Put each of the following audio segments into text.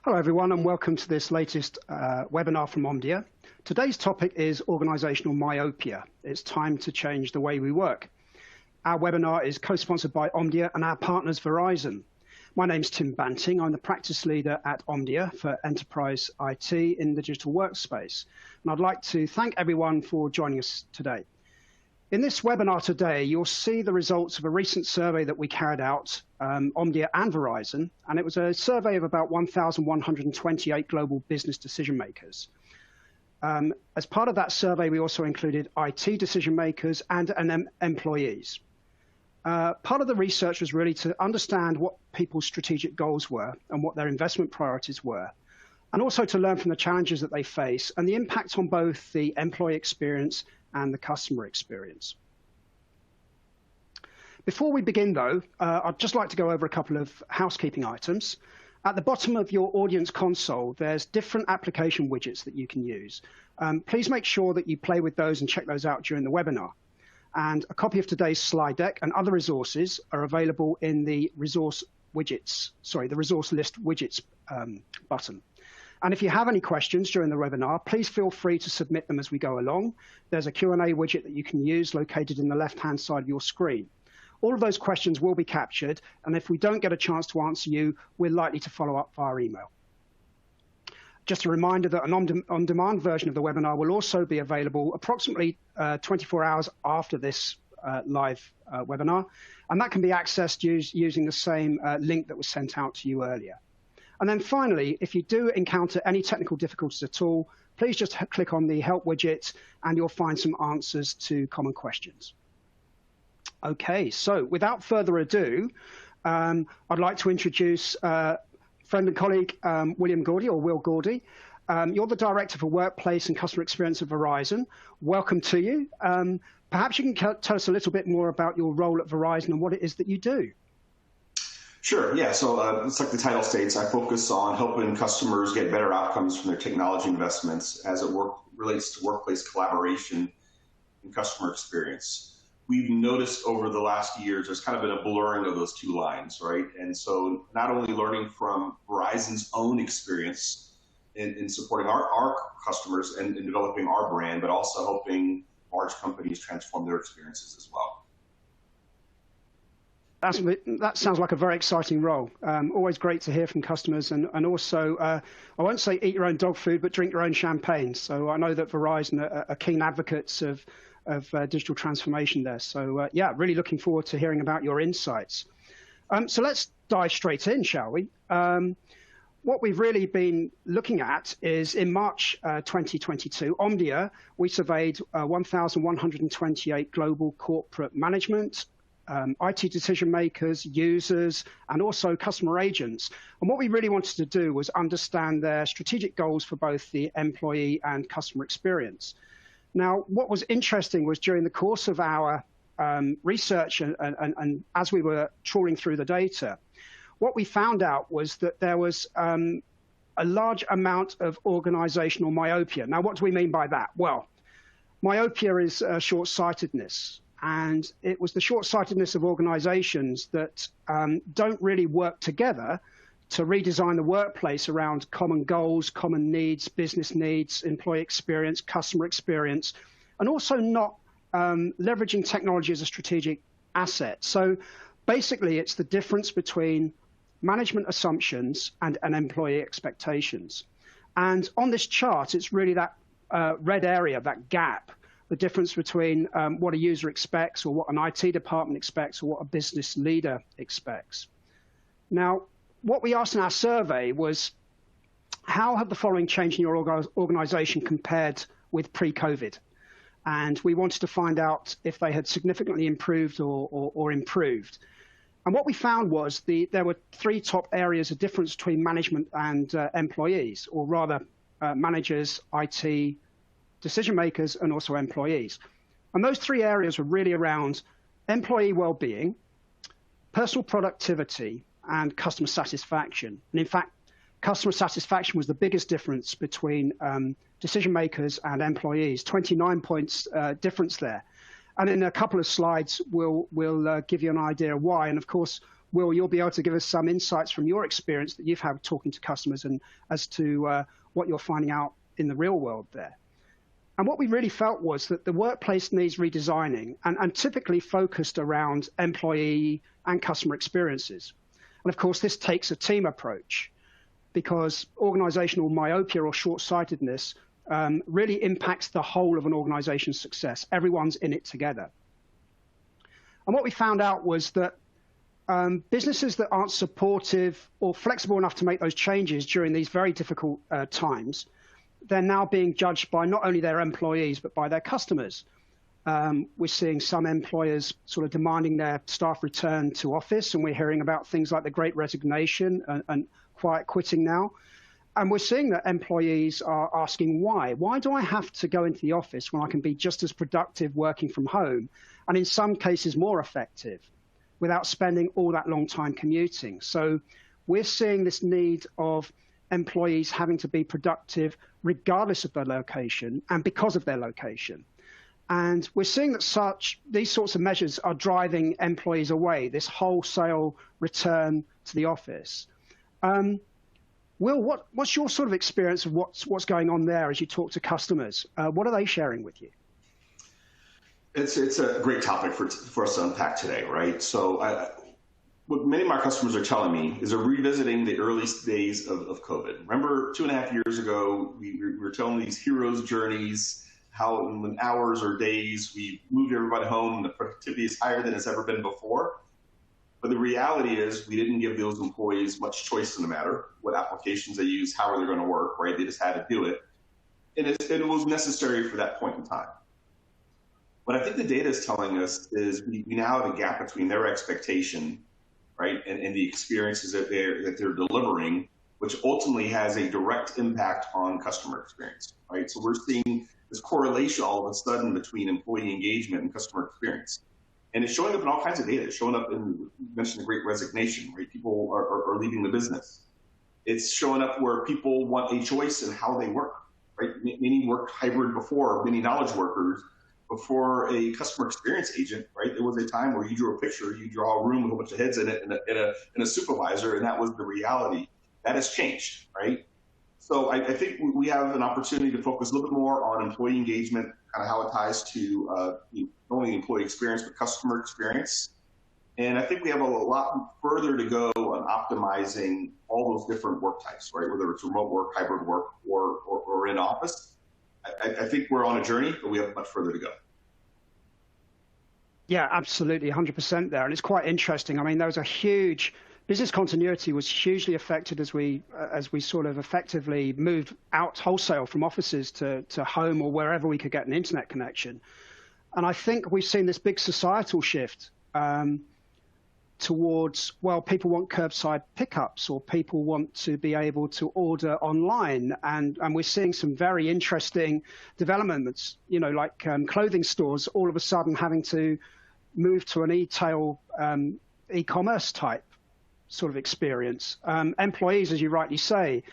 Hello everyone and welcome to this latest webinar from Omdia. Today's topic is organisational myopia. It's time to change the way we work. Our webinar is co-sponsored by Omdia and our partners Verizon. My name's Tim Banting. I'm the practice leader at Omdia for Enterprise IT in the digital workspace. And I'd like to thank everyone for joining us today. In this webinar today, you'll see the results of a recent survey that we carried out, Omdia and Verizon, and it was a survey of about 1,128 global business decision makers. As part of that survey, we also included IT decision makers and employees. Part of the research was really to understand what people's strategic goals were and what their investment priorities were, and also to learn from the challenges that they face and the impact on both the employee experience and the customer experience. Before we begin though, I'd just like to go over a couple of housekeeping items. At the bottom of your audience console, there's different application widgets that you can use. Please make sure that you play with those and check those out during the webinar. And a copy of today's slide deck and other resources are available in the resource list widgets button. And if you have any questions during the webinar, please feel free to submit them as we go along. There's a Q&A widget that you can use located in the left-hand side of your screen. All of those questions will be captured, and if we don't get a chance to answer you, we're likely to follow up via email. Just a reminder that an on-demand version of the webinar will also be available approximately 24 hours after this live webinar, and that can be accessed using the same link that was sent out to you earlier. And then finally, if you do encounter any technical difficulties at all, please just click on the help widget and you'll find some answers to common questions. Okay, so without further ado, I'd like to introduce friend and colleague William Gordy, or Will Gordy. You're the Director for Workplace and Customer Experience at Verizon. Welcome to you. Perhaps you can tell us a little bit more about your role at Verizon and what it is that you do. Sure, yeah, so it's like the title states, I focus on helping customers get better outcomes from their technology investments as it relates to workplace collaboration and customer experience. We've noticed over the last years there's kind of been a blurring of those two lines, right? And so not only learning from Verizon's own experience in supporting our customers and in developing our brand, but also helping large companies transform their experiences as well. That sounds like a very exciting role. Always great to hear from customers, and also, I won't say eat your own dog food, but drink your own champagne. So I know that Verizon are keen advocates of digital transformation there. So yeah, really looking forward to hearing about your insights. So let's dive straight in, shall we? What we've really been looking at is in March 2022, Omdia, we surveyed 1,128 global corporate management, IT decision makers, users, and also customer agents. And what we really wanted to do was understand their strategic goals for both the employee and customer experience. Now, what was interesting was during the course of our research and as we were trawling through the data, what we found out was that there was a large amount of organizational myopia. Now, what do we mean by that? Well, myopia is short-sightedness. And it was the short-sightedness of organizations that don't really work together to redesign the workplace around common goals, common needs, business needs, employee experience, customer experience, and also not leveraging technology as a strategic asset. So basically, it's the difference between management assumptions and employee expectations. And on this chart, it's really that red area, that gap, the difference between what a user expects or what an IT department expects or what a business leader expects. Now, what we asked in our survey was, how have the following changed in your organization compared with pre-COVID? And we wanted to find out if they had significantly improved or improved. And what we found was there were three top areas of difference between management and employees, or rather managers, IT, decision makers, and also employees. And those three areas were really around employee well-being, personal productivity, and customer satisfaction. And in fact, customer satisfaction was the biggest difference between decision makers and employees, 29 points difference there. And in a couple of slides, we'll give you an idea why. And of course, Will, you'll be able to give us some insights from your experience that you've had talking to customers and as to what you're finding out in the real world there. And what we really felt was that the workplace needs redesigning and typically focused around employee and customer experiences. And of course, this takes a team approach because organizational myopia or short-sightedness really impacts the whole of an organization's success. Everyone's in it together. And what we found out was that businesses that aren't supportive or flexible enough to make those changes during these very difficult times, they're now being judged by not only their employees, but by their customers. We're seeing some employers sort of demanding their staff return to office, and we're hearing about things like the Great Resignation and quiet quitting now. And we're seeing that employees are asking why. Why do I have to go into the office when I can be just as productive working from home, and in some cases more effective, without spending all that long time commuting? So we're seeing this need of employees having to be productive regardless of their location and because of their location. And we're seeing that these sorts of measures are driving employees away, this wholesale return to the office. Will, what's your sort of experience of what's going on there as you talk to customers? What are they sharing with you? It's a great topic for us to unpack today, right? So what many of my customers are telling me is they're revisiting the early days of COVID. Remember 2.5 years ago, we were telling these heroes' journeys, how in hours or days we moved everybody home and the productivity is higher than it's ever been before. But the reality is we didn't give those employees much choice in the matter, what applications they use, how are they going to work, right? They just had to do it. And it was necessary for that point in time. What I think the data is telling us is we now have a gap between their expectation, right, and the experiences that they're delivering, which ultimately has a direct impact on customer experience, right? So we're seeing this correlation all of a sudden between employee engagement and customer experience. And it's showing up in all kinds of data. It's showing up in, you mentioned the Great Resignation, right? People are leaving the business. It's showing up where people want a choice in how they work, right? Many worked hybrid before, many knowledge workers, before a customer experience agent, right? There was a time where you drew a picture, you draw a room with a bunch of heads in it and a supervisor, and that was the reality. That has changed, right? So I think we have an opportunity to focus a little bit more on employee engagement, kind of how it ties to not only employee experience, but customer experience. And I think we have a lot further to go on optimizing all those different work types, right? Whether it's remote work, hybrid work, or in office. I think we're on a journey, but we have much further to go. Yeah, absolutely, 100% there. And it's quite interesting. I mean, there was a huge business continuity was hugely affected as we sort of effectively moved out wholesale from offices to home or wherever we could get an internet connection. And I think we've seen this big societal shift towards, well, people want curbside pickups or people want to be able to order online. And we're seeing some very interesting developments, you know, like clothing stores all of a sudden having to move to an e-commerce type sort of experience. Employees, as you rightly say,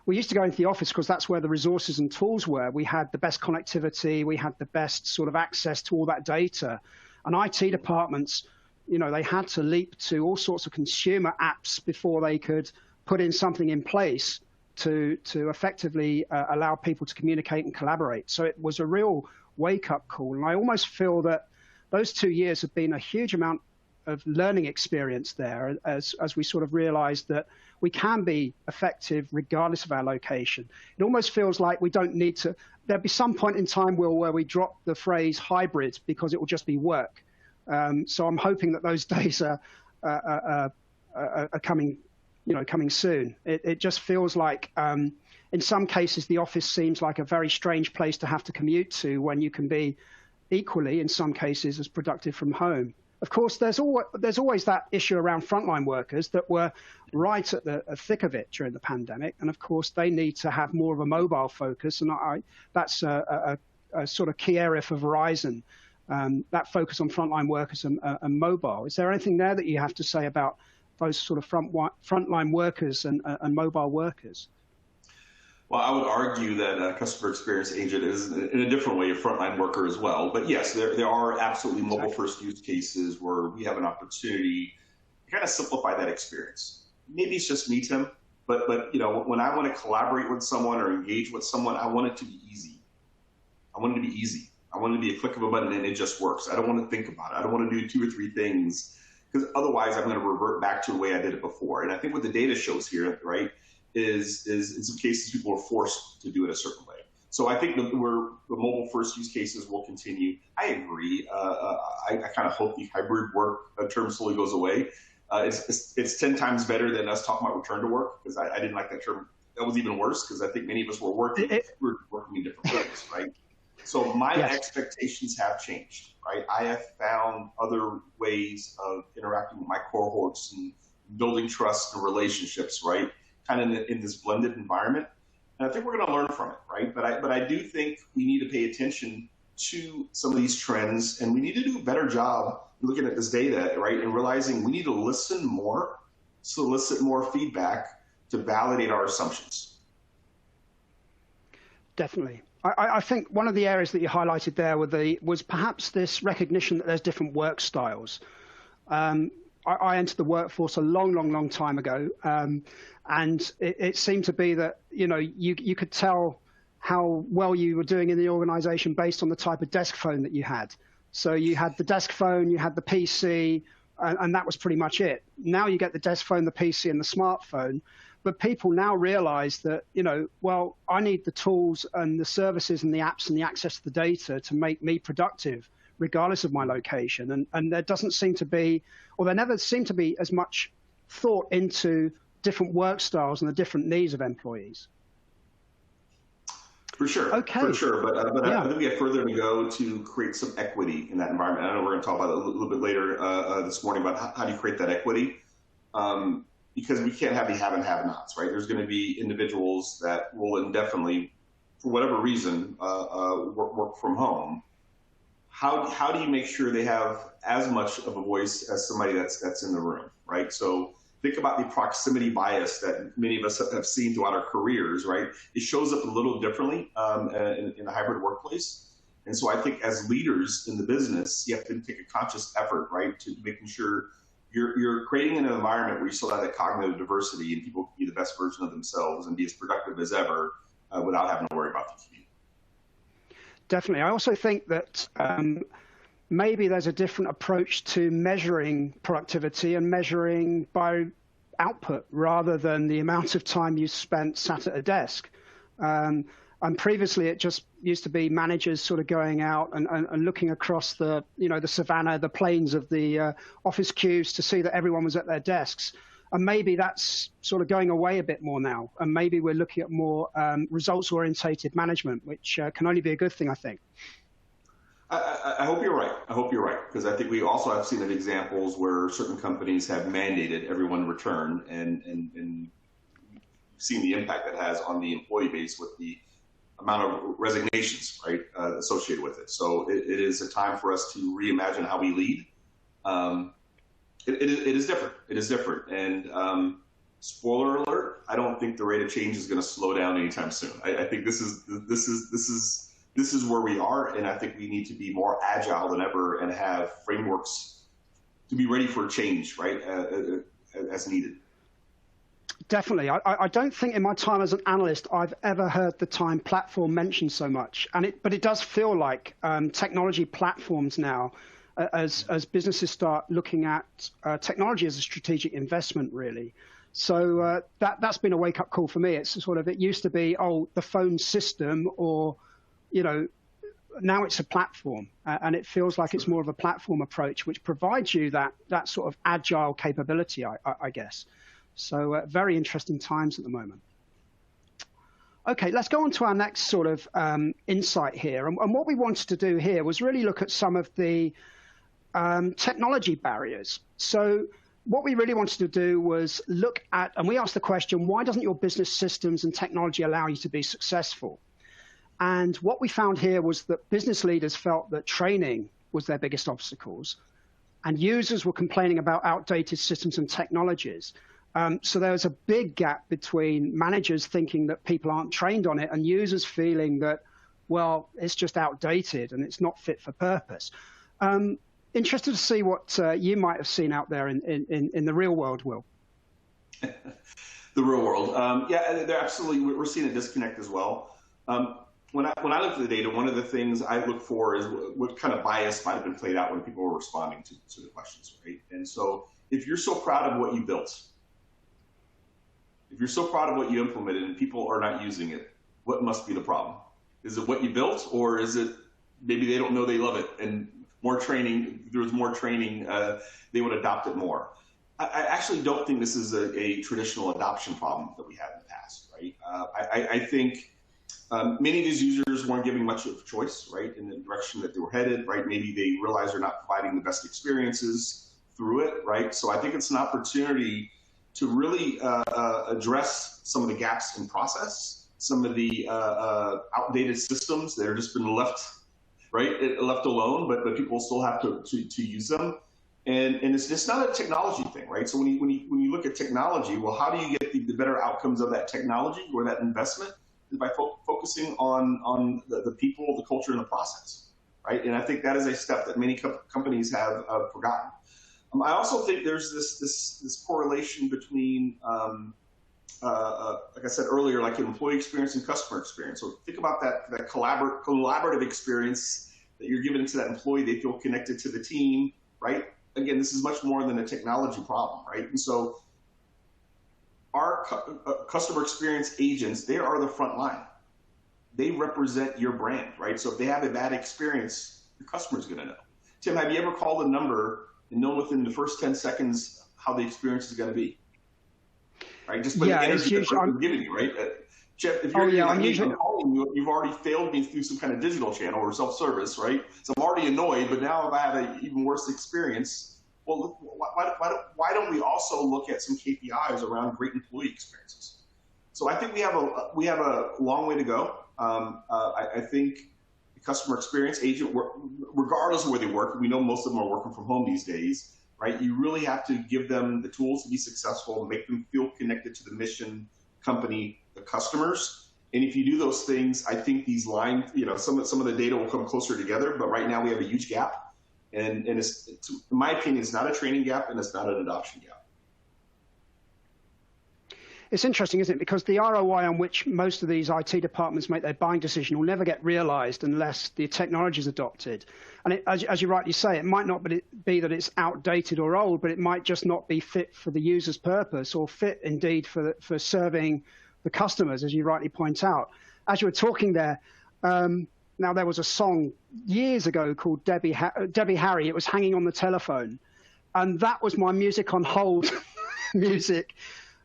we used to go into the office because that's where the resources and tools were. We had the best connectivity. We had the best sort of access to all that data. And IT departments, you know, they had to leap to all sorts of consumer apps before they could put in something in place to effectively allow people to communicate and collaborate. So it was a real wake-up call. And I almost feel that those 2 years have been a huge amount of learning experience there as we sort of realized that we can be effective regardless of our location. It almost feels like we don't need to, there'll be some point in time, Will, where we drop the phrase hybrid because it will just be work. So I'm hoping that those days are coming, coming soon. It just feels like in some cases, the office seems like a very strange place to have to commute to when you can be equally, in some cases, as productive from home. Of course, there's always that issue around frontline workers that were right at the thick of it during the pandemic. And of course, they need to have more of a mobile focus. And that's a sort of key area for Verizon, that focus on frontline workers and mobile. Is there anything there that you have to say about those sort of frontline workers and mobile workers? Well, I would argue that a customer experience agent is in a different way a frontline worker as well. But yes, there are absolutely mobile first use cases where we have an opportunity kind of simplify that experience. Maybe it's just me, Tim, but you know, when I want to collaborate with someone or engage with someone, I want it to be easy. I want it to be easy. I want it to be a click of a button and it just works. I don't want to think about it. I don't want to do 2 or 3 things, because otherwise I'm going to revert back to the way I did it before. And I think what the data shows here, right, is in some cases people are forced to do it a certain way. So I think the mobile first use cases will continue. I agree. I kind of hope the hybrid work term slowly goes away. It's 10 times better than us talking about return to work, because I didn't like that term. That was even worse, because I think many of us were working in different ways, right? So my expectations have changed, right? I have found other ways of interacting with my cohorts and building trust and relationships, right? Kind of in this blended environment. And I think we're going to learn from it, right? But I do think we need to pay attention to some of these trends, and we need to do a better job looking at this data, right? And realizing we need to listen more, solicit more feedback to validate our assumptions. Definitely. I think one of the areas that you highlighted there was perhaps this recognition that there's different work styles. I entered the workforce a long time ago, and it seemed to be that, you know, you could tell how well you were doing in the organization based on the type of desk phone that you had. So you had the desk phone, you had the PC, and that was pretty much it. Now you get the desk phone, the PC, and the smartphone. But people now realize that, you know, well, I need the tools and the services and the apps and the access to the data to make me productive, regardless of my location. And there doesn't seem to be, or there never seemed to be as much thought into different work styles and the different needs of employees. For sure. Okay. For sure. But yeah. I think we have further to go to create some equity in that environment. I know we're going to talk about it a little bit later this morning about how do you create that equity? Because we can't have the have and have-nots, right? There's going to be individuals that will indefinitely, for whatever reason, work from home. How do you make sure they have as much of a voice as somebody that's in the room, right? So think about the proximity bias that many of us have seen throughout our careers, right? It shows up a little differently in a hybrid workplace. And so I think as leaders in the business, you have to take a conscious effort, right, to making sure you're creating an environment where you still have that cognitive diversity and people can be the best version of themselves and be as productive as ever without having to worry about the commute. Definitely. I also think that maybe there's a different approach to measuring productivity and measuring by output rather than the amount of time you spent sat at a desk. And previously, it just used to be managers sort of going out and looking across the, you know, the savannah, the plains of the office queues to see that everyone was at their desks. And maybe that's sort of going away a bit more now. And maybe we're looking at more results-orientated management, which can only be a good thing, I think. I hope you're right. I hope you're right, because I think we also have seen examples where certain companies have mandated everyone return and seen the impact that has on the employee base with the amount of resignations, right, associated with it. So it is a time for us to reimagine how we lead. It is different. It is different. And spoiler alert, I don't think the rate of change is going to slow down anytime soon. I think this is where we are, and I think we need to be more agile than ever and have frameworks to be ready for change, right, as needed. Definitely. I don't think in my time as an analyst I've ever heard the time platform mentioned so much. But it does feel like technology platforms now, as businesses start looking at technology as a strategic investment, really. So that's been a wake-up call for me. It's sort of, it used to be, oh, the phone system, or, you know, now it's a platform. And it feels like it's more of a platform approach, which provides you that sort of agile capability, I guess. So very interesting times at the moment. Okay, let's go on to our next sort of insight here. And what we wanted to do here was really look at some of the technology barriers. So what we really wanted to do was look at, and we asked the question, why doesn't your business systems and technology allow you to be successful? And what we found here was that business leaders felt that training was their biggest obstacles, and users were complaining about outdated systems and technologies. So there was a big gap between managers thinking that people aren't trained on it and users feeling that, well, it's just outdated and it's not fit for purpose. Interested to see what you might have seen out there in the real world, Will. The real world. Yeah, they're absolutely, we're seeing a disconnect as well. When I look at the data, one of the things I look for is what kind of bias might have been played out when people were responding to the questions, right? And so if you're so proud of what you built, if you're so proud of what you implemented and people are not using it, what must be the problem? Is it what you built, or is it maybe they don't know they love it and more training, if there was more training, they would adopt it more? I actually don't think this is a traditional adoption problem that we had in the past, right? I think many of these users weren't giving much of a choice, right, in the direction that they were headed, right? Maybe they realize they're not providing the best experiences through it, right? So I think it's an opportunity to really address some of the gaps in process, some of the outdated systems that have just been left, right, left alone, but people still have to use them. And it's just not a technology thing, right? So when you look at technology, well, how do you get the better outcomes of that technology or that investment? Is by focusing on the people, the culture, and the process, right? And I think that is a step that many companies have forgotten. I also think there's this correlation between, like I said earlier, like employee experience and customer experience. So think about that collaborative experience that you're giving to that employee. They feel connected to the team, right? Again, this is much more than a technology problem, right? And so our customer experience agents, they are the front line. They represent your brand, right? So if they have a bad experience, your customer's gonna know. Tim, have you ever called a number and know within the first 10 seconds how the experience is gonna be? Right, just by the energy that I'm giving you, right? Jeff, if you're calling you, you've already failed me through some kind of digital channel or self-service, right? So I'm already annoyed, but now if I have an even worse experience, well, why don't we also look at some KPIs around great employee experiences? So I think we have a long way to go. I think the customer experience agent, regardless of where they work, we know most of them are working from home these days, right? You really have to give them the tools to be successful, make them feel connected to the mission, company, the customers. And if you do those things, I think these lines, some of the data will come closer together. But right now we have a huge gap. And in my opinion, it's not a training gap and it's not an adoption gap. It's interesting, isn't it? Because the ROI on which most of these IT departments make their buying decision will never get realized unless the technology is adopted. And as you rightly say, it might not be that it's outdated or old, but it might just not be fit for the user's purpose or fit indeed for serving the customers, as you rightly point out. As you were talking there, now there was a song years ago called Debbie Harry. It was hanging on the telephone. And that was my music on hold music.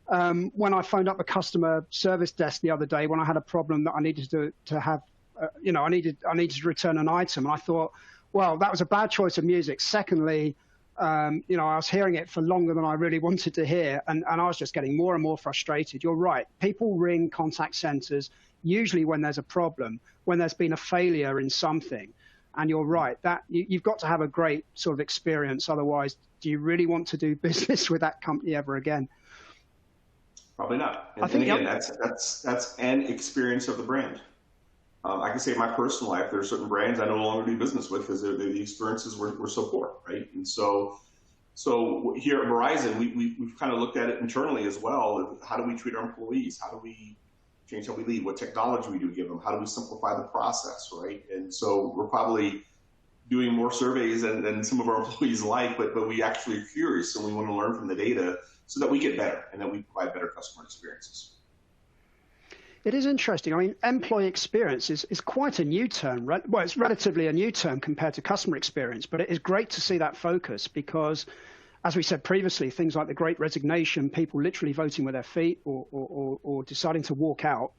When I phoned up a customer service desk the other day, when I had a problem that I needed to have, I needed to return an item, and I thought, well, that was a bad choice of music. Secondly, I was hearing it for longer than I really wanted to hear, and I was just getting more and more frustrated. You're right. People ring contact centers usually when there's a problem, when there's been a failure in something. And you're right, that you've got to have a great sort of experience. Otherwise, do you really want to do business with that company ever again? Probably not. And again, that's an experience of the brand. I can say in my personal life, there are certain brands I no longer do business with because the experiences were so poor, right? And so here at Verizon, we've kind of looked at it internally as well. How do we treat our employees? How do we change how we lead? What technology we do give them? How do we simplify the process, right? And so we're probably doing more surveys than some of our employees like, but we actually are curious and we want to learn from the data so that we get better and that we provide better customer experiences. It is interesting. I mean, employee experience is quite a new term. Well, it's relatively a new term compared to customer experience, but it is great to see that focus because, as we said previously, things like the Great Resignation, people literally voting with their feet or deciding to walk out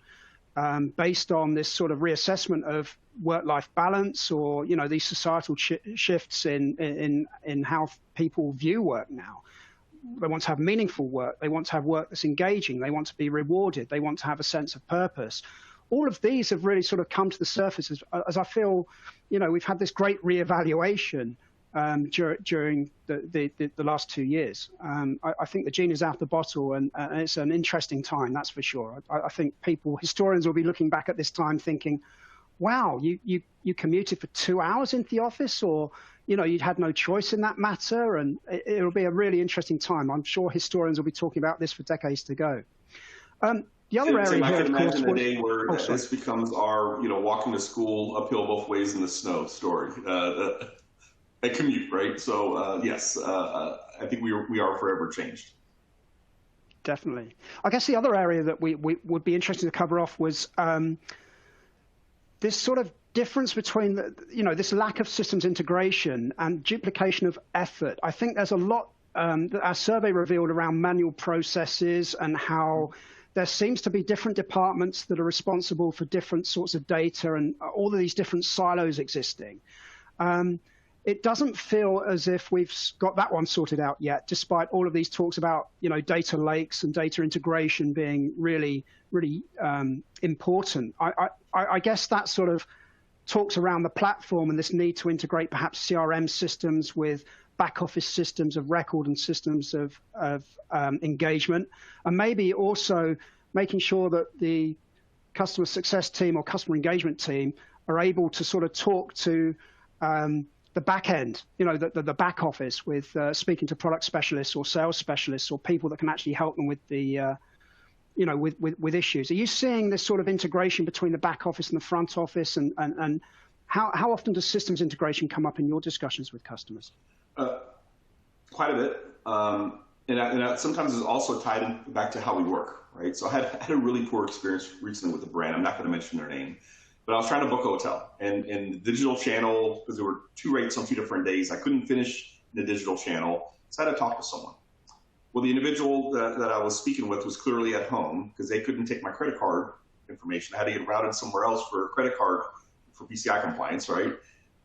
based on this sort of reassessment of work-life balance or, these societal shifts in how people view work now. They want to have meaningful work. They want to have work that's engaging. They want to be rewarded. They want to have a sense of purpose. All of these have really sort of come to the surface as I feel, we've had this great reevaluation during the last 2 years. I think the genie is out of the bottle, and it's an interesting time, that's for sure. I think historians will be looking back at this time thinking, wow, you commuted for 2 hours into the office, or you'd had no choice in that matter, and it'll be a really interesting time. I'm sure historians will be talking about this for decades to go. The other area here, I can of course, imagine a day where this becomes our, walking to school uphill both ways in the snow story, a commute, right? So yes, I think we are forever changed. Definitely. I guess the other area that we would be interested to cover off was this sort of difference between this lack of systems integration and duplication of effort. I think there's a lot that our survey revealed around manual processes and how there seems to be different departments that are responsible for different sorts of data and all of these different silos existing. It doesn't feel as if we've got that one sorted out yet, despite all of these talks about, data lakes and data integration being really, really important. I guess that sort of talks around the platform and this need to integrate perhaps CRM systems with back office systems of record and systems of engagement, and maybe also making sure that the customer success team or customer engagement team are able to sort of talk to the back end, the back office with speaking to product specialists or sales specialists or people that can actually help them with the, with issues. Are you seeing this sort of integration between the back office and the front office, and how often does systems integration come up in your discussions with customers? Quite a bit. And sometimes it's also tied back to how we work, right? So I had a really poor experience recently with a brand. I'm not going to mention their name. But I was trying to book a hotel, and the digital channel, because there were 2 rates on 2 different days, I couldn't finish the digital channel, so I had to talk to someone. Well, the individual that I was speaking with was clearly at home because they couldn't take my credit card information. I had to get routed somewhere else for a credit card for PCI compliance, right?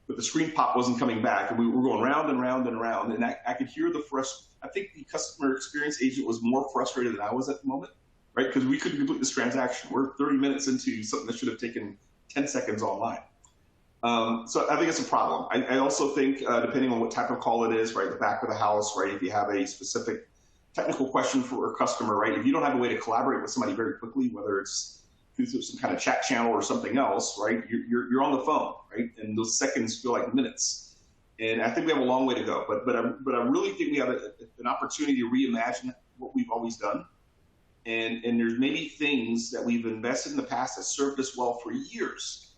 But the screen pop wasn't coming back, and we were going round and round and round, and I could hear I think the customer experience agent was more frustrated than I was at the moment, right? Because we couldn't complete this transaction. We're 30 minutes into something that should have taken 10 seconds online. So I think it's a problem. I also think, depending on what type of call it is, right, the back of the house, right, if you have a specific technical question for a customer, right, if you don't have a way to collaborate with somebody very quickly, whether it's through some kind of chat channel or something else, right, you're on the phone, right, and those seconds feel like minutes. And I think we have a long way to go. But I really think we have an opportunity to reimagine what we've always done. And there's many things that we've invested in the past that served us well for years.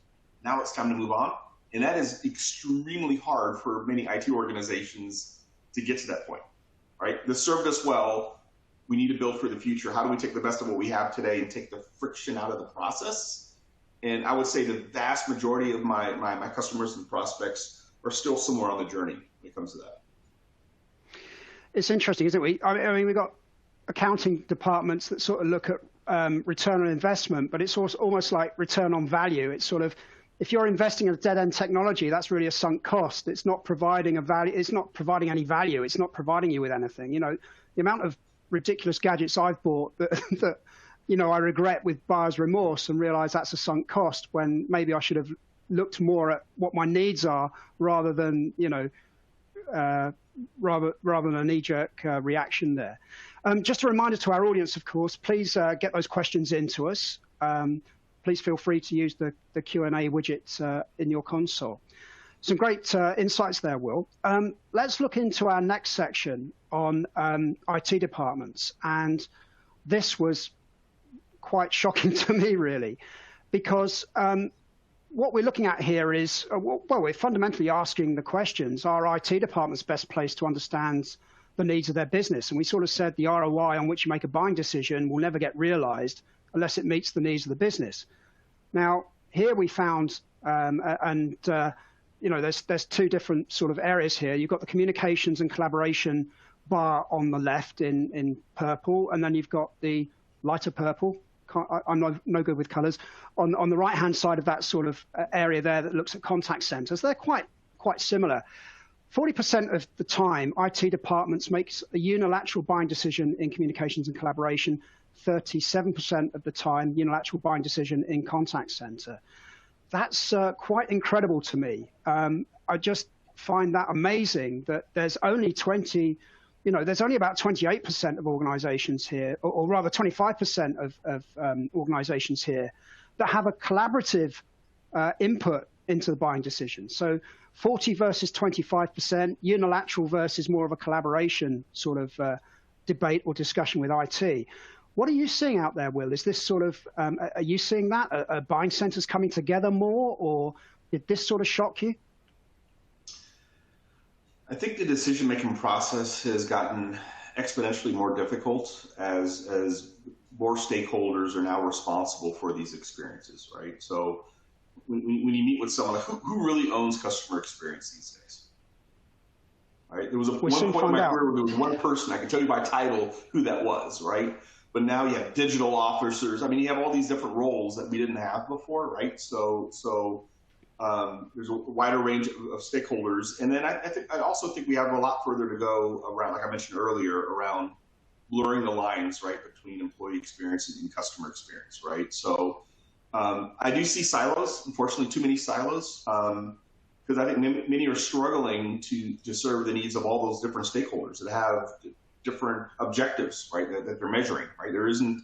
Now it's time to move on. And that is extremely hard for many IT organizations to get to that point, right? This served us well. We need to build for the future. How do we take the best of what we have today and take the friction out of the process? And I would say the vast majority of my customers and prospects are still somewhere on the journey when it comes to that. It's interesting, isn't it? I mean, we've got accounting departments that sort of look at return on investment, but it's also almost like return on value. It's sort of, if you're investing in a dead-end technology, that's really a sunk cost. It's not providing a value. It's not providing any value. It's not providing you with anything. The amount of ridiculous gadgets I've bought that I regret with buyer's remorse and realize that's a sunk cost when maybe I should have looked more at what my needs are rather than, rather than a knee-jerk reaction there. Just a reminder to our audience, of course, please get those questions into us. Please feel free to use the Q&A widget in your console. Some great insights there, Will. Let's look into our next section on IT departments. And this was quite shocking to me, really, because what we're looking at here is, well, we're fundamentally asking the questions, are IT departments best placed to understand the needs of their business? And we sort of said the ROI on which you make a buying decision will never get realized unless it meets the needs of the business. Now, here we found, there's 2 different sort of areas here. You've got the communications and collaboration bar on the left in purple, and then you've got the lighter purple. I'm no good with colors. On the right-hand side of that sort of area there that looks at contact centers, they're quite similar. 40% of the time, IT departments make a unilateral buying decision in communications and collaboration. 37% of the time, unilateral buying decision in contact center. That's quite incredible to me. I just find that amazing that there's only there's only about 28% of organizations here, or rather 25% of organizations here that have a collaborative input into the buying decision. So 40 versus 25%, unilateral versus more of a collaboration sort of debate or discussion with IT. What are you seeing out there, Will? Is this sort of, are you seeing that? Are buying centers coming together more, or did this sort of shock you? I think the decision-making process has gotten exponentially more difficult as more stakeholders are now responsible for these experiences, right? So when you meet with someone, who really owns customer experience these days? Right? There was one point in my career where there was one person, I can tell you by title who that was, right? But now you have digital officers. I mean, you have all these different roles that we didn't have before, right? So there's a wider range of stakeholders. And then I also think we have a lot further to go around, like I mentioned earlier, around blurring the lines, right, between employee experience and customer experience, right? So I do see silos, unfortunately, too many silos, because I think many are struggling to serve the needs of all those different stakeholders that have different objectives, right, that they're measuring, right? There isn't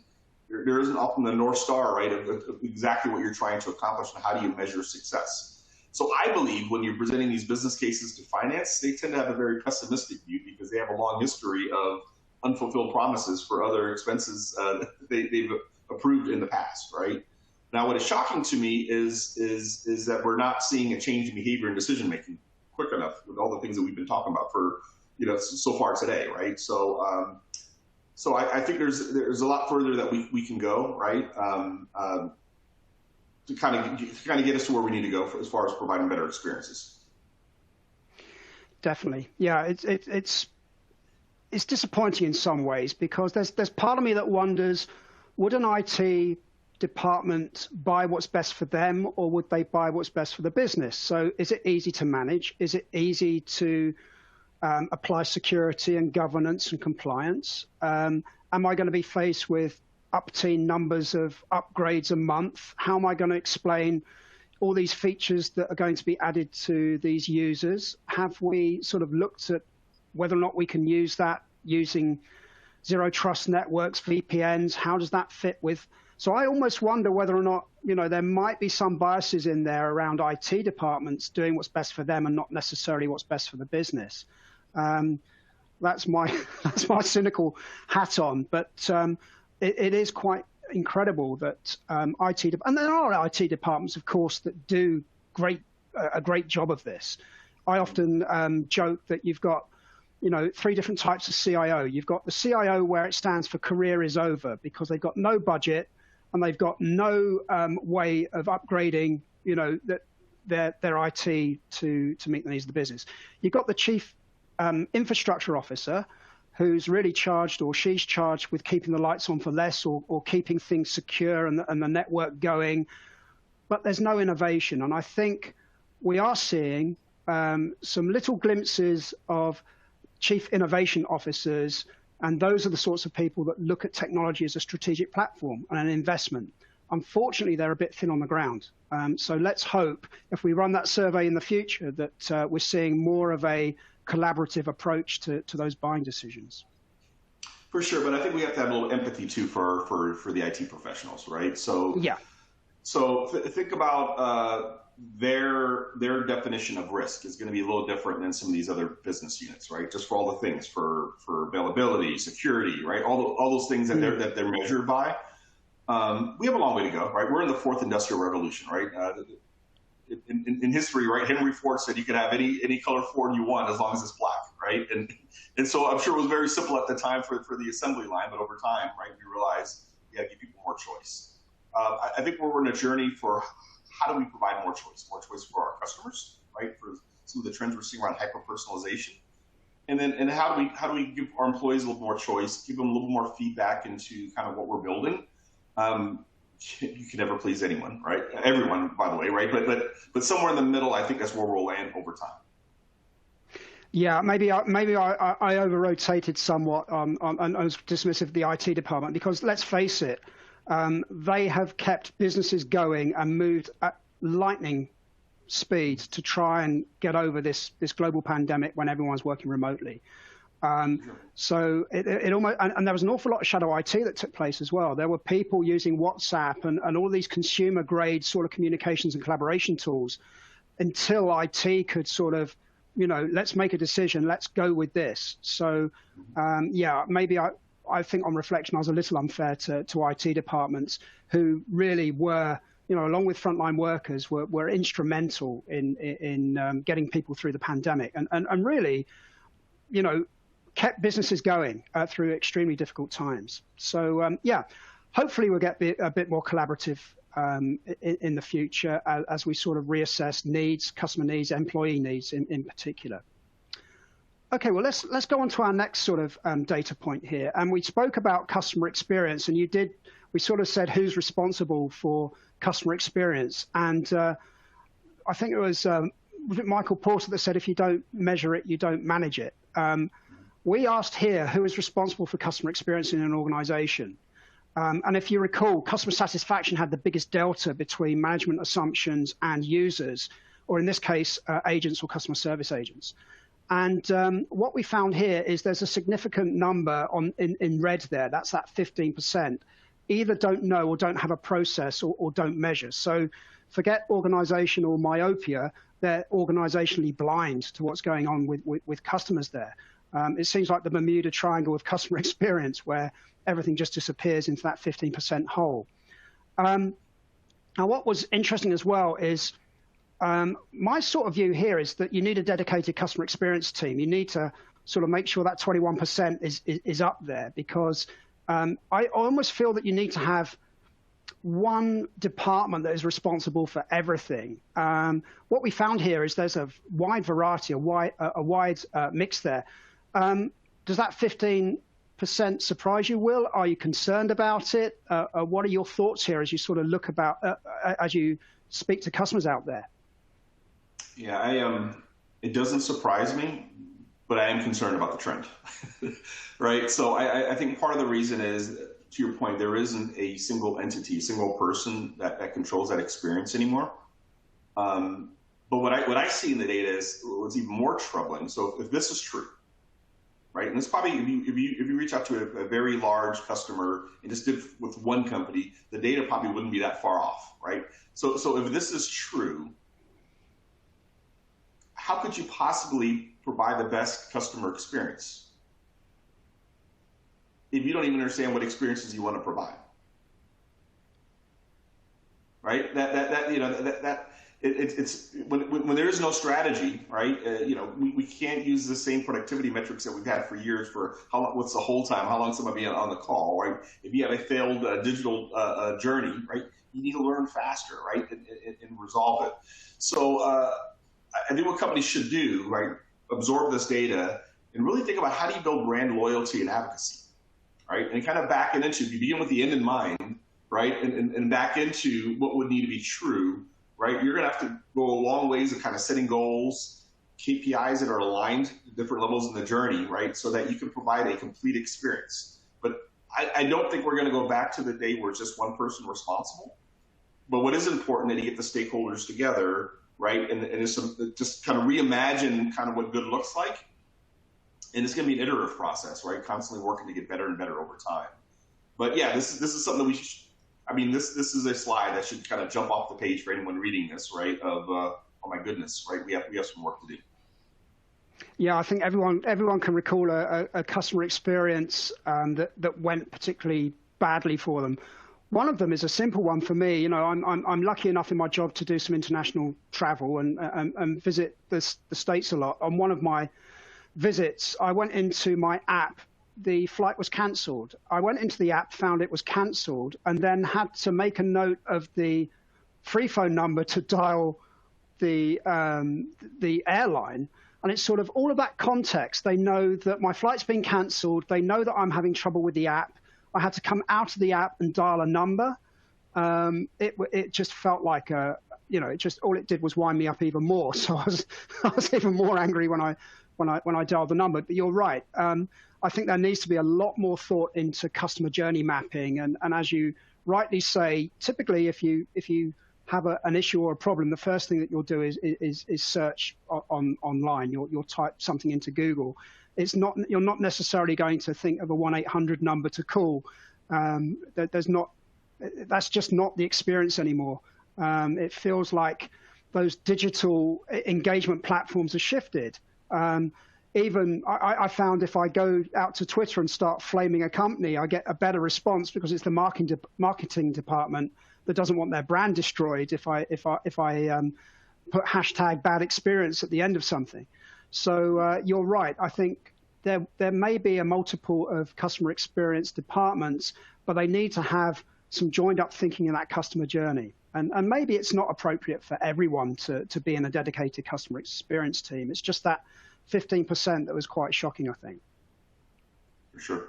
often the North Star, right, of exactly what you're trying to accomplish and how do you measure success. So I believe when you're presenting these business cases to finance, they tend to have a very pessimistic view because they have a long history of unfulfilled promises for other expenses that they've approved in the past, right? Now, what is shocking to me is that we're not seeing a change in behavior and decision making quick enough with all the things that we've been talking about for so far today, right? So so I think there's a lot further that we can go, right? To kind of get us to where we need to go as far as providing better experiences. Definitely, yeah. It's disappointing in some ways because there's part of me that wonders, would an IT department buy what's best for them, or would they buy what's best for the business? So is it easy to manage? Is it easy to apply security and governance and compliance? Am I going to be faced with up-teen numbers of upgrades a month? How am I going to explain all these features that are going to be added to these users? Have we sort of looked at whether or not we can use that using zero trust networks, VPNs? How does that fit with? So I almost wonder whether or not, there might be some biases in there around IT departments doing what's best for them and not necessarily what's best for the business. That's my cynical hat on, but it is quite incredible that IT, and there are IT departments, of course, that do a great job of this. I often joke that you've got, 3 different types of CIO. You've got the CIO where it stands for career is over because they've got no budget and they've got no way of upgrading, their IT to meet the needs of the business. You've got the chief infrastructure officer who's really charged, or she's charged with keeping the lights on for less or keeping things secure and the network going, but there's no innovation. And I think we are seeing some little glimpses of chief innovation officers, and those are the sorts of people that look at technology as a strategic platform and an investment. Unfortunately, they're a bit thin on the ground. So let's hope if we run that survey in the future that we're seeing more of a collaborative approach to those buying decisions. For sure, but I think we have to have a little empathy too for the IT professionals, right? So yeah. So think about their definition of risk is going to be a little different than some of these other business units, right? Just for all the things for availability, security, right? All those things that they're measured by. We have a long way to go, right? We're in the 4th industrial revolution, right? In history, right? Henry Ford said you could have any color Ford you want as long as it's black, right? And so I'm sure it was very simple at the time for the assembly line, but over time, right, we realized we got to give people more choice. I think we're in a journey for how do we provide more choice for our customers, right? For some of the trends we're seeing around hyper-personalization. And how do we give our employees a little more choice, give them a little more feedback into kind of what we're building? You can never please anyone, right? Everyone, by the way, right? But somewhere in the middle, I think that's where we'll land over time. Yeah, maybe I over-rotated somewhat and I was dismissive of the IT department because let's face it, they have kept businesses going and moved at lightning speed to try and get over this global pandemic when everyone's working remotely. So it almost, and there was an awful lot of shadow IT that took place as well. There were people using WhatsApp and all these consumer grade sort of communications and collaboration tools until IT could sort of, let's make a decision, let's go with this. So, yeah, maybe I think on reflection, I was a little unfair to IT departments who really were, along with frontline workers, were instrumental in getting people through the pandemic and really, kept businesses going through extremely difficult times. So, yeah, hopefully we'll get a bit more collaborative in the future as we sort of reassess needs, customer needs, employee needs in particular. Okay, well, let's go on to our next sort of data point here. And we spoke about customer experience, and we sort of said who's responsible for customer experience. And I think it was Michael Porter that said, if you don't measure it, you don't manage it. We asked here who is responsible for customer experience in an organization. And if you recall, customer satisfaction had the biggest delta between management assumptions and users, or in this case, agents or customer service agents. And what we found here is there's a significant number in red there. That's that 15%. Either don't know or don't have a process or don't measure. So forget organizational myopia. They're organizationally blind to what's going on with customers there. It seems like the Bermuda Triangle of customer experience, where everything just disappears into that 15% hole. Now, what was interesting as well is my sort of view here is that you need a dedicated customer experience team. You need to sort of make sure that 21% is up there, because I almost feel that you need to have one department that is responsible for everything. What we found here is there's a wide variety, a wide mix there. Does that 15% surprise you, Will? Are you concerned about it? What are your thoughts here as you sort of look about, as you speak to customers out there? Yeah, it doesn't surprise me, but I am concerned about the trend, right? So I think part of the reason is, to your point, there isn't a single entity, a single person that controls that experience anymore. But what I see in the data is what's even more troubling. So if this is true, right, and this probably, if you reach out to a very large customer and just did with one company, the data probably wouldn't be that far off, right? So if this is true, how could you possibly provide the best customer experience if you don't even understand what experiences you want to provide? Right? It's when there is no strategy, right? We can't use the same productivity metrics that we've had for years for what's the whole time, how long someone be on the call, right? If you have a failed digital journey, right, you need to learn faster, right, and resolve it. So I think what companies should do, right, absorb this data and really think about how do you build brand loyalty and advocacy, right? And kind of back it into, if you begin with the end in mind, right, and back into what would need to be true, right? You're going to have to go a long ways of kind of setting goals, KPIs that are aligned at different levels in the journey, right, so that you can provide a complete experience. But I don't think we're going to go back to the day where it's just one person responsible. But what is important is to get the stakeholders together, right, and it's just kind of reimagine kind of what good looks like. And it's going to be an iterative process, right, constantly working to get better and better over time. But yeah, this is something that we should, this is a slide that should kind of jump off the page for anyone reading this, right, of, oh my goodness, right, we have some work to do. Yeah, I think everyone can recall a customer experience that went particularly badly for them. One of them is a simple one for me. I'm lucky enough in my job to do some international travel and visit the States a lot. On one of my visits, I went into my app. The flight was cancelled. I went into the app, found it was cancelled, and then had to make a note of the free phone number to dial the airline. And it's sort of all of that context. They know that my flight's been cancelled. They know that I'm having trouble with the app. I had to come out of the app and dial a number. It just felt like all it did was wind me up even more. So I was even more angry when I dialed the number. But you're right. I think there needs to be a lot more thought into customer journey mapping. And as you rightly say, typically if you have an issue or a problem, the first thing that you'll do is search online. You'll type something into Google. You're not necessarily going to think of a 1-800 number to call. That's just not the experience anymore. It feels like those digital engagement platforms have shifted. Even I found if I go out to Twitter and start flaming a company, I get a better response because it's the marketing department that doesn't want their brand destroyed if I put hashtag bad experience at the end of something. So you're right. I think there may be a multiple of customer experience departments, but they need to have some joined up thinking in that customer journey. And maybe it's not appropriate for everyone to be in a dedicated customer experience team. It's just that 15% that was quite shocking, I think. For sure.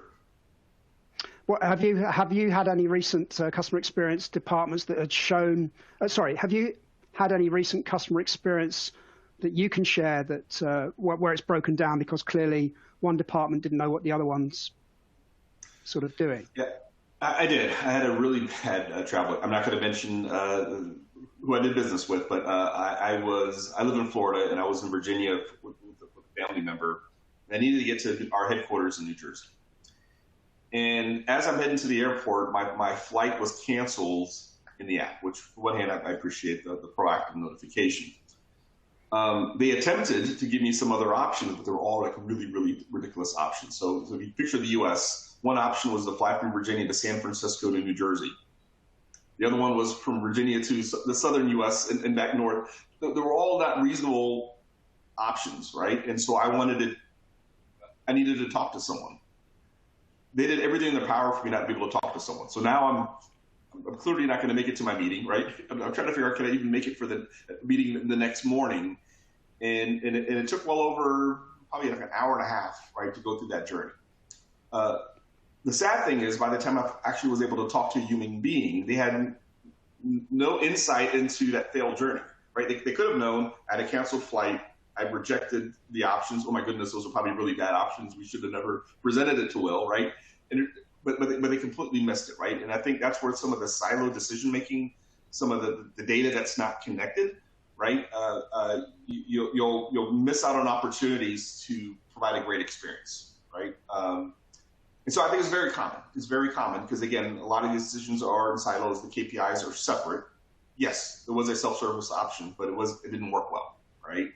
What, have you had any recent customer experience departments that had shown? Have you had any recent customer experience that you can share that where it's broken down because clearly one department didn't know what the other one's sort of doing? Yeah, I did. I had a really bad travel. I'm not going to mention who I did business with, but I live in Florida and I was in Virginia with a family member. I needed to get to our headquarters in New Jersey. And as I'm heading to the airport, my flight was canceled in the app, which on one hand, I appreciate the proactive notification. They attempted to give me some other options, but they were all like really, really ridiculous options. So if you picture the U.S., one option was to fly from Virginia to San Francisco to New Jersey. The other one was from Virginia to the southern U.S. and back north. They were all not reasonable options, right? And so I needed to talk to someone. They did everything in their power for me not to be able to talk to someone. So now I'm clearly not going to make it to my meeting, right? I'm trying to figure out, can I even make it for the meeting the next morning? And it took well over probably like an hour and a half, right, to go through that journey. The sad thing is, by the time I actually was able to talk to a human being, they had no insight into that failed journey, right? They could have known I had a canceled flight. I rejected the options. Oh my goodness, those are probably really bad options. We should have never presented it to Will, right? But they completely missed it, right? And I think that's where some of the silo decision making, some of the data that's not connected, right? You'll miss out on opportunities to provide a great experience, right? And so I think it's very common. It's very common because, again, a lot of these decisions are in silos. The KPIs are separate. Yes, there was a self-service option, but it didn't work well, right?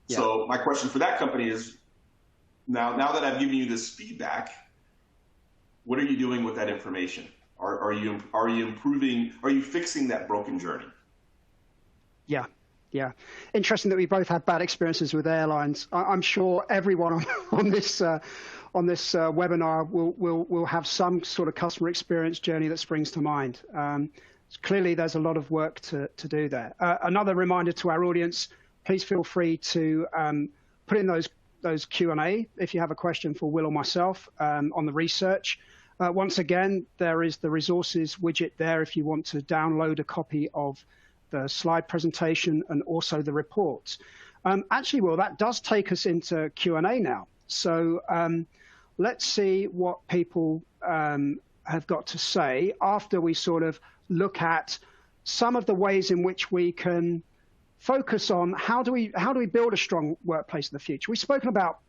So my question for that company is, now that I've given you this feedback, what are you doing with that information? Are you improving? Are you fixing that broken journey? Yeah. Yeah. Interesting that we both had bad experiences with airlines. I'm sure everyone on this webinar will have some sort of customer experience journey that springs to mind. Clearly, there's a lot of work to do there. Another reminder to our audience, please feel free to put in those Q&A if you have a question for Will or myself on the research. Once again, there is the resources widget there if you want to download a copy of the slide presentation and also the reports. Actually, Will, that does take us into Q&A now. So let's see what people have got to say after we sort of look at some of the ways in which we can focus on how do we build a strong workplace in the future. We've spoken about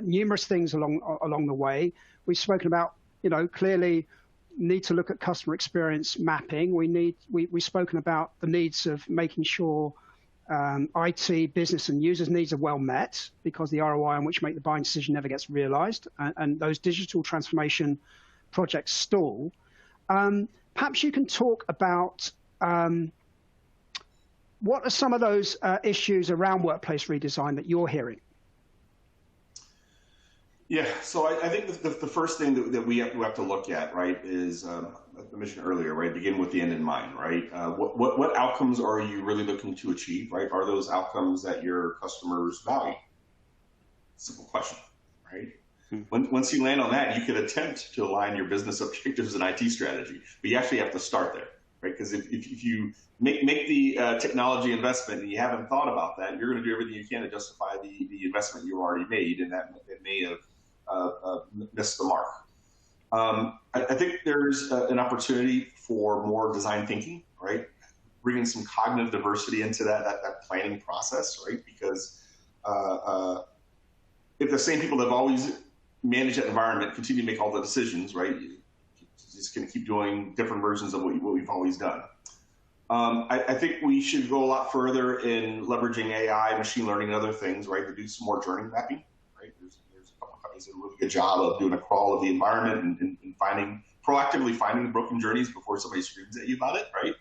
numerous things along the way. We've spoken about, clearly need to look at customer experience mapping. We've spoken about the needs of making sure IT, business, and users' needs are well met because the ROI on which make the buying decision never gets realized, and those digital transformation projects stall. Perhaps you can talk about what are some of those issues around workplace redesign that you're hearing? Yeah, so I think the first thing that we have to look at, right, is, I mentioned earlier, right, begin with the end in mind, right? What outcomes are you really looking to achieve, right? Are those outcomes that your customers value? Simple question, right? Once you land on that, you can attempt to align your business objectives and IT strategy, but you actually have to start there, right? Because if you make the technology investment and you haven't thought about that, you're going to do everything you can to justify the investment you already made, and that may have missed the mark. I think there's an opportunity for more design thinking, right? Bringing some cognitive diversity into that planning process, right? Because if the same people that have always managed that environment continue to make all the decisions, right? You're just going to keep doing different versions of what we've always done. I think we should go a lot further in leveraging AI, machine learning, and other things, right, to do some more journey mapping, right? There's a couple of companies that do a really good job of doing a crawl of the environment and proactively finding broken journeys before somebody screams at you about it, right?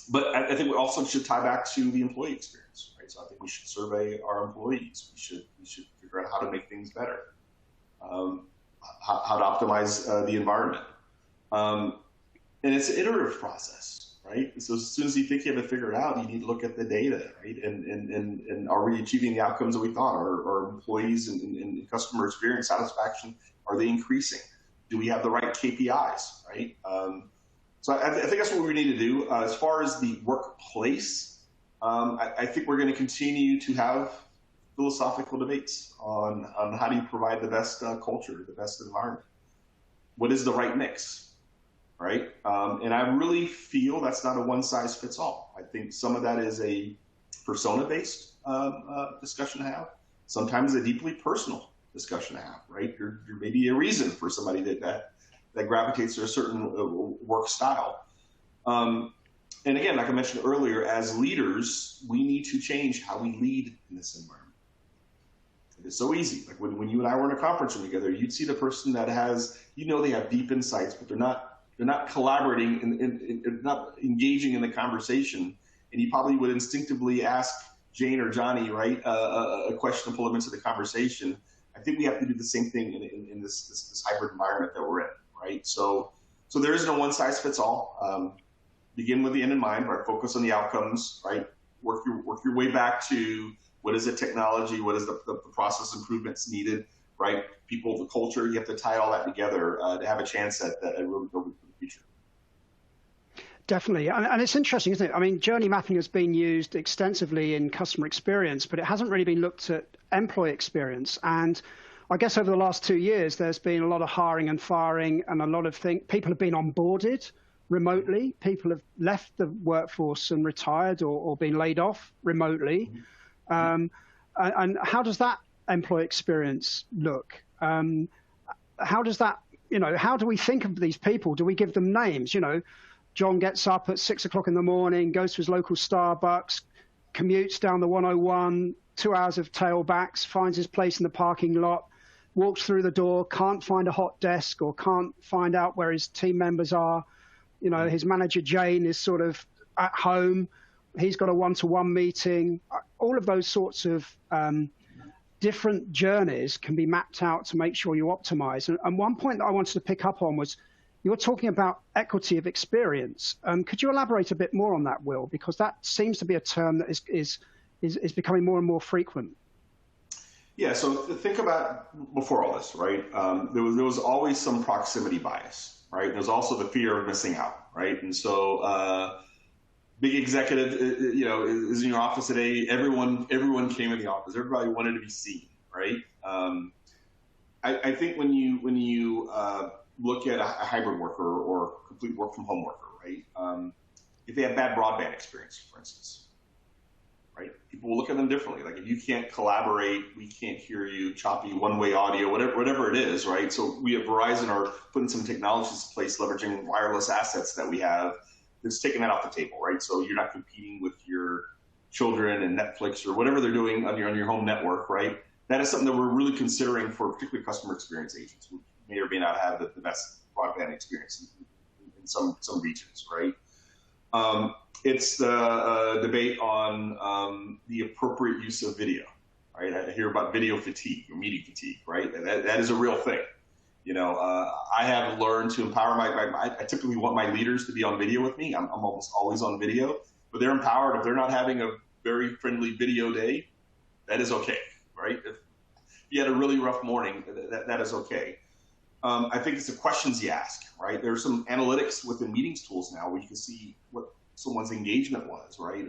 But I think we also should tie back to the employee experience, right? So I think we should survey our employees. We should figure out how to make things better, how to optimize the environment. And it's an iterative process, right? So as soon as you think you have it figured out, you need to look at the data, right? And are we achieving the outcomes that we thought? Are employees and customer experience satisfaction, are they increasing? Do we have the right KPIs, right? So I think that's what we need to do. As far as the workplace, I think we're going to continue to have philosophical debates on how do you provide the best culture, the best environment. What is the right mix? Right? And I really feel that's not a one-size-fits-all. I think some of that is a persona-based discussion to have. Sometimes a deeply personal discussion to have, right? There may be a reason for somebody that gravitates to a certain work style. And again, like I mentioned earlier, as leaders, we need to change how we lead in this environment. It's so easy. Like when you and I were in a conference room together, you'd see the person that has, they have deep insights, but they're not collaborating and not engaging in the conversation. And you probably would instinctively ask Jane or Johnny, right, a question to pull them into the conversation. I think we have to do the same thing in this hybrid environment that we're in, right? So there is no one size fits all. Begin with the end in mind, right? Focus on the outcomes, right? Work your way back to what is the technology, what is the process improvements needed, right? People, the culture, you have to tie all that together to have a chance at really building for the future. Definitely. And it's interesting, isn't it? I mean, journey mapping has been used extensively in customer experience, but it hasn't really been looked at employee experience. And I guess over the last 2 years, there's been a lot of hiring and firing and a lot of things. People have been onboarded remotely. People have left the workforce and retired or been laid off remotely. And how does that employee experience look? How does that, how do we think of these people? Do we give them names? John gets up at 6 o'clock in the morning, goes to his local Starbucks, commutes down the 101, 2 hours of tailbacks, finds his place in the parking lot, walks through the door, can't find a hot desk or can't find out where his team members are. His manager, Jane, is sort of at home. He's got a one-to-one meeting. All of those sorts of different journeys can be mapped out to make sure you optimize. And one point that I wanted to pick up on was you were talking about equity of experience. Could you elaborate a bit more on that, Will? Because that seems to be a term that is becoming more and more frequent. Yeah, so think about before all this, right? There was always some proximity bias, right? There's also the fear of missing out, right? And so big executive, is in your office today. Everyone came in the office. Everybody wanted to be seen, right? I think when you look at a hybrid worker or complete work from home worker, right? If they have bad broadband experience, for instance, right? People will look at them differently. Like if you can't collaborate, we can't hear you, choppy one-way audio, whatever it is, right? So we at Verizon are putting some technologies in place, leveraging wireless assets that we have. It's taking that off the table, right? So you're not competing with your children and Netflix or whatever they're doing on your home network, right? That is something that we're really considering for particularly customer experience agents who may or may not have the best broadband experience in some regions, right? It's the debate on the appropriate use of video, right? I hear about video fatigue or meeting fatigue, right? That is a real thing. I have learned to empower I typically want my leaders to be on video with me. I'm almost always on video, but they're empowered. If they're not having a very friendly video day, that is okay, right? If you had a really rough morning, that is okay. I think it's the questions you ask, right? There's some analytics within meetings tools now where you can see what someone's engagement was, right?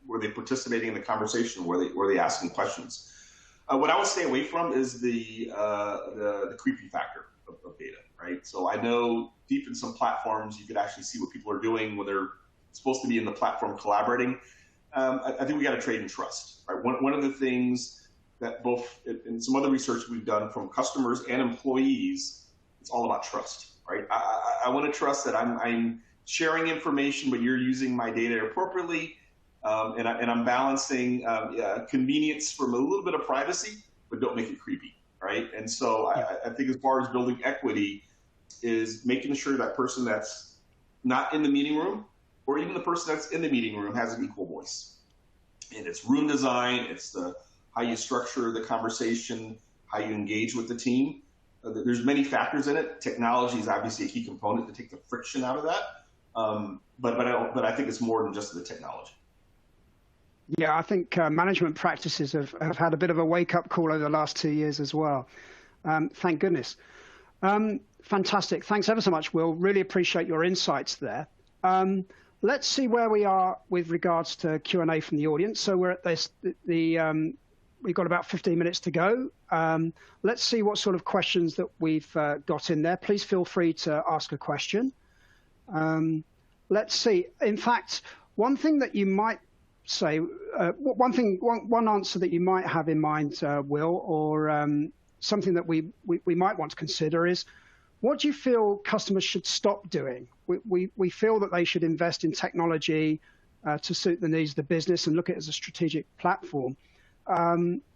Were they participating in the conversation? Were they asking questions? What I would stay away from is the creepy factor of data, right? So I know deep in some platforms, you could actually see what people are doing when they're supposed to be in the platform collaborating. I think we got to trade in trust, right? One of the things that both in some other research we've done from customers and employees, it's all about trust, right? I want to trust that I'm sharing information, but you're using my data appropriately. And I'm balancing convenience from a little bit of privacy, but don't make it creepy, right? And so I think as far as building equity is making sure that person that's not in the meeting room or even the person that's in the meeting room has an equal voice. And it's room design, it's how you structure the conversation, how you engage with the team. There's many factors in it. Technology is obviously a key component to take the friction out of that. But I think it's more than just the technology. Yeah, I think management practices have had a bit of a wake-up call over the last 2 years as well. Thank goodness. Fantastic. Thanks ever so much, Will. Really appreciate your insights there. Let's see where we are with regards to Q&A from the audience. So we're at this, we've got about 15 minutes to go. Let's see what sort of questions that we've got in there. Please feel free to ask a question. Let's see. In fact, one thing that you might say, one answer that you might have in mind, Will, or something that we might want to consider is, what do you feel customers should stop doing? We feel that they should invest in technology to suit the needs of the business and look at it as a strategic platform.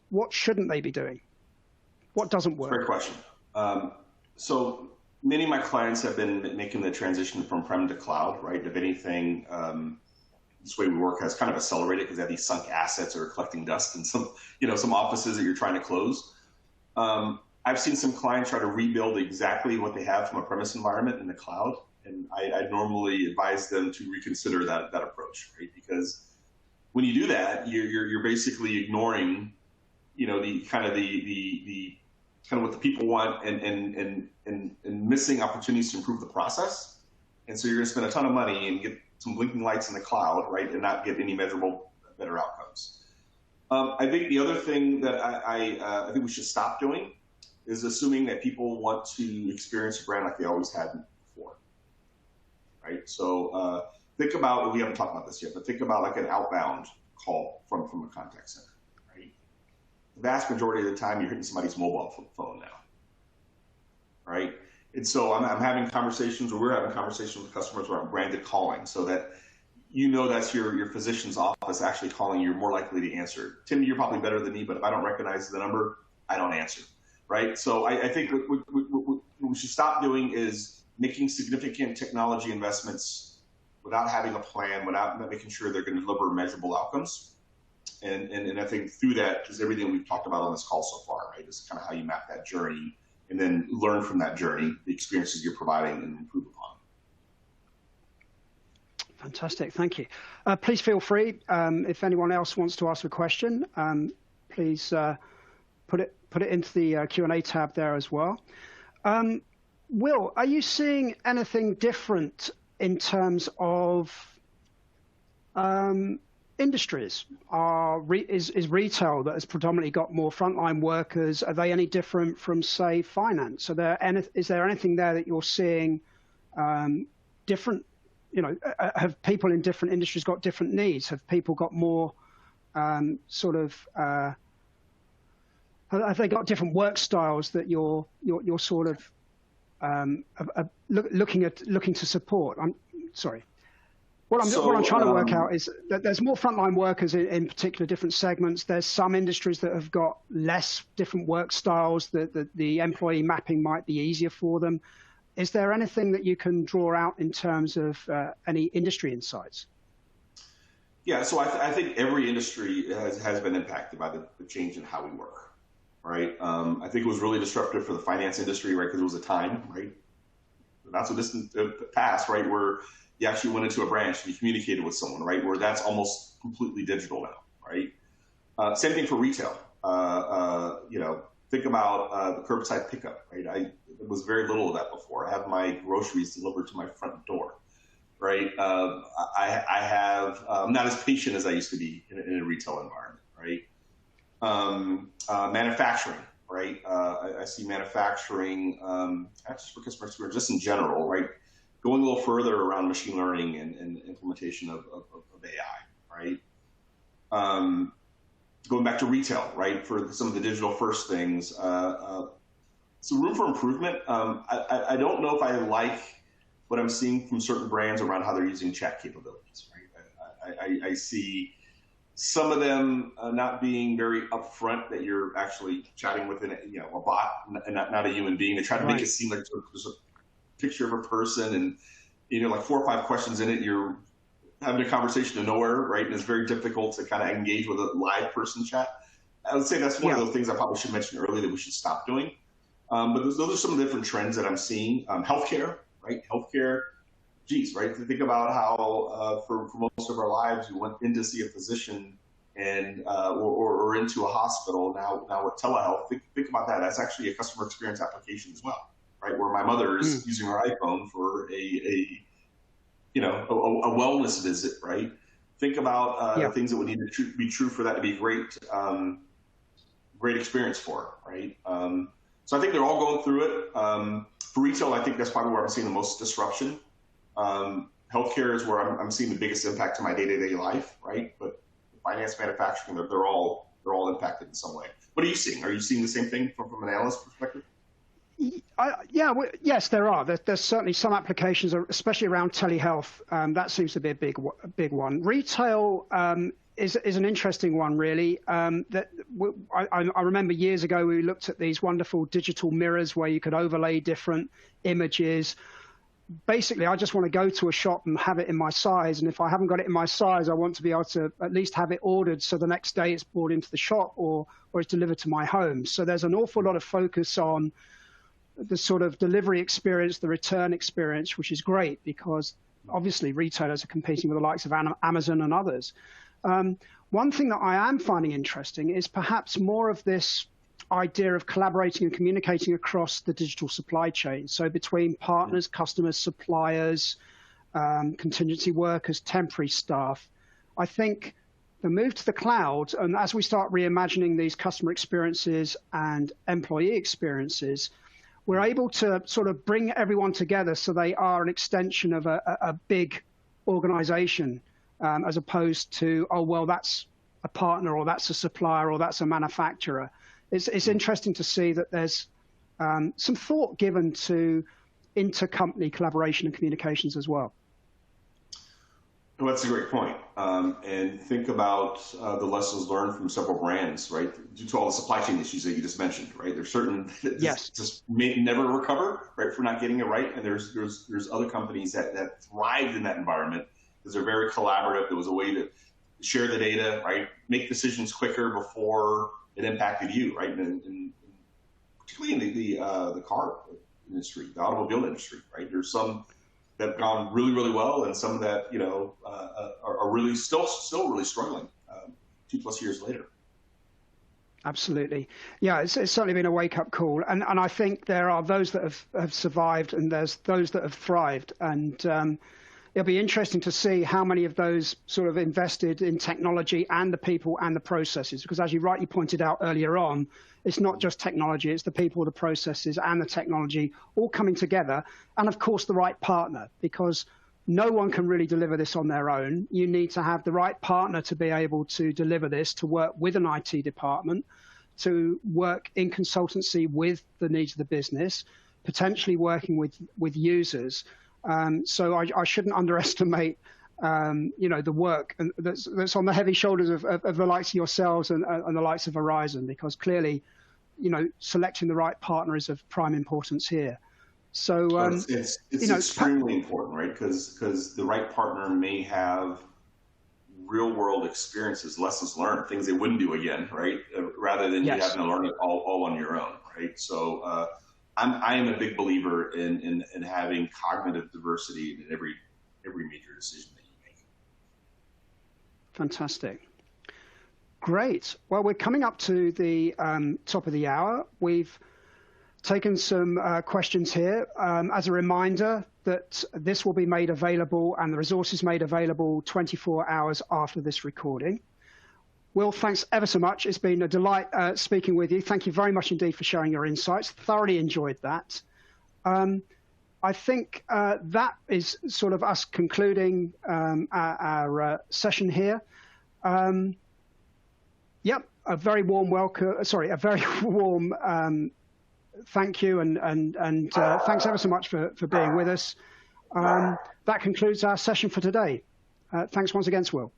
What shouldn't they be doing? What doesn't work? Great question. So many of my clients have been making the transition from prem to cloud, right? If anything, this way we work has kind of accelerated because they have these sunk assets or collecting dust in some offices that you're trying to close. I've seen some clients try to rebuild exactly what they have from a premise environment in the cloud, and I normally advise them to reconsider that approach, right? Because when you do that, you're basically ignoring, the kind of what the people want and missing opportunities to improve the process. And so you're going to spend a ton of money and get some blinking lights in the cloud, right, and not get any measurable better outcomes. I think the other thing that I think we should stop doing is assuming that people want to experience a brand like they always had before, right? So think about, we haven't talked about this yet, but think about like an outbound call from a contact center, right? The vast majority of the time you're hitting somebody's mobile phone now, right? And so I'm having conversations, or we're having conversations with customers around branded calling, so that that's your physician's office actually calling you, you're more likely to answer. Tim, you're probably better than me, but if I don't recognize the number, I don't answer, right? So I think what we should stop doing is making significant technology investments without having a plan, without making sure they're going to deliver measurable outcomes. And I think through that is everything we've talked about on this call so far, right? Is kind of how you map that journey and then learn from that journey, the experiences you're providing, and improve upon. Fantastic, thank you. Please feel free, if anyone else wants to ask a question, please put it into the Q&A tab there as well. Will, are you seeing anything different in terms of industries? Is retail that has predominantly got more frontline workers, are they any different from, say, finance? Is there anything there that you're seeing different? Have people in different industries got different needs? Have people got more have they got different work styles that you're sort of looking to support? I'm sorry. What I'm trying to work out is that there's more frontline workers in particular different segments. There's some industries that have got less different work styles, that the employee mapping might be easier for them. Is there anything that you can draw out in terms of any industry insights? Yeah, so I think every industry has been impacted by the change in how we work, right? I think it was really disruptive for the finance industry, right? Because it was a time, right? Not so distant past, right, where you actually went into a branch and you communicated with someone, right? Where that's almost completely digital now, right? Same thing for retail. Think about the curbside pickup, right? There was very little of that before. I have my groceries delivered to my front door, right? I'm not as patient as I used to be in a retail environment, right? Manufacturing, right? I see manufacturing, not just for customer experience, just in general, right? Going a little further around machine learning and implementation of AI, right? Going back to retail, right? For some of the digital first things, so room for improvement. I don't know if I like what I'm seeing from certain brands around how they're using chat capabilities, right? I see some of them not being very upfront that you're actually chatting with a bot and not a human being. They try to make it seem like there's a picture of a person, and like 4 or 5 questions in it, you're having a conversation to nowhere, right? And it's very difficult to kind of engage with a live person chat. I would say that's one of those things I probably should mention earlier that we should stop doing. But those are some of the different trends that I'm seeing. Healthcare, right? Healthcare, geez, right? To think about how for most of our lives, we went in to see a physician and or into a hospital. Now with telehealth, think about that. That's actually a customer experience application as well, right? Where my mother is using her iPhone for a wellness visit, right? Think about the things that would need to be true for that to be great experience for her, right? So I think they're all going through it. For retail, I think that's probably where I'm seeing the most disruption. Healthcare is where I'm seeing the biggest impact to my day-to-day life, right? But finance, manufacturing, they're all impacted in some way. What are you seeing? Are you seeing the same thing from an analyst perspective? Yes, there are. There's certainly some applications, especially around telehealth. That seems to be a big one. Retail is an interesting one, really. I remember years ago we looked at these wonderful digital mirrors where you could overlay different images. Basically, I just want to go to a shop and have it in my size. And if I haven't got it in my size, I want to be able to at least have it ordered so the next day it's brought into the shop or it's delivered to my home. So there's an awful lot of focus on the sort of delivery experience, the return experience, which is great because obviously retailers are competing with the likes of Amazon and others. One thing that I am finding interesting is perhaps more of this idea of collaborating and communicating across the digital supply chain. So between partners, customers, suppliers, contingency workers, temporary staff. I think the move to the cloud, and as we start reimagining these customer experiences and employee experiences, we're able to sort of bring everyone together so they are an extension of a big organization, as opposed to, oh, well, that's a partner or that's a supplier or that's a manufacturer. It's interesting to see that there's some thought given to intercompany collaboration and communications as well. Well, that's a great point. And think about the lessons learned from several brands, right? Due to all the supply chain issues that you just mentioned, right? There's certain that just may never recover, right, for not getting it right. And there's other companies that thrived in that environment because they're very collaborative. There was a way to share the data, right? Make decisions quicker before it impacted you, right? And particularly in the car industry, the automobile industry, right? There's some that have gone really, really well, and some that are really still really struggling 2+ years later. Absolutely, yeah. It's certainly been a wake-up call, and I think there are those that have survived, and there's those that have thrived, and it'll be interesting to see how many of those sort of invested in technology and the people and the processes, because as you rightly pointed out earlier on, it's not just technology, it's the people, the processes, and the technology all coming together. And of course, the right partner, because no one can really deliver this on their own. You need to have the right partner to be able to deliver this, to work with an IT department, to work in consultancy with the needs of the business, potentially working with users. So I shouldn't underestimate the work that's on the heavy shoulders of the likes of yourselves and the likes of Verizon, because clearly, selecting the right partner is of prime importance here. So it's extremely important, right? Because the right partner may have real world experiences, lessons learned, things they wouldn't do again, right? Rather than you having to learn it all on your own, right? So I am a big believer in having cognitive diversity in every major decision that you make. Fantastic. Great. Well, we're coming up to the top of the hour. We've taken some questions here. As a reminder that this will be made available and the resources made available 24 hours after this recording. Will, thanks ever so much. It's been a delight speaking with you. Thank you very much indeed for sharing your insights. Thoroughly enjoyed that. I think that is sort of us concluding our session here. Yep, a very warm welcome. Sorry, a very warm thank you and thanks ever so much for being with us. That concludes our session for today. Thanks once again, Will.